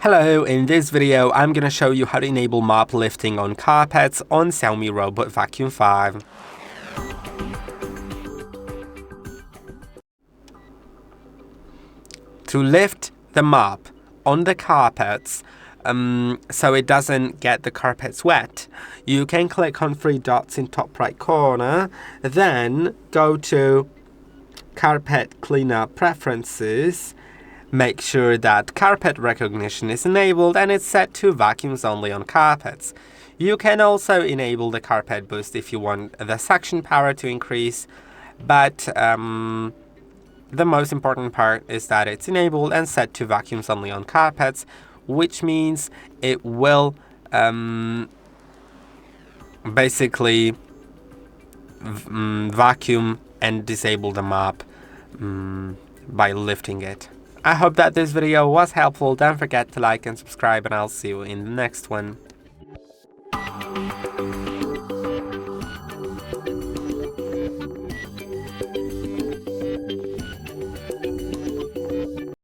Hello, in this video I'm gonna show you how to enable mop lifting on carpets on Xiaomi Robot Vacuum 5. To lift the mop on the carpets so it doesn't get the carpets wet, you can click on three dots in top right corner, then go to Carpet Cleaner Preferences. Make sure that carpet recognition is enabled and it's set to vacuums only on carpets. You can also enable the carpet boost if you want the suction power to increase, but the most important part is that it's enabled and set to vacuums only on carpets, which means it will basically vacuum and disable the mop by lifting it. I hope that this video was helpful. Don't forget to like and subscribe, and I'll see you in the next one.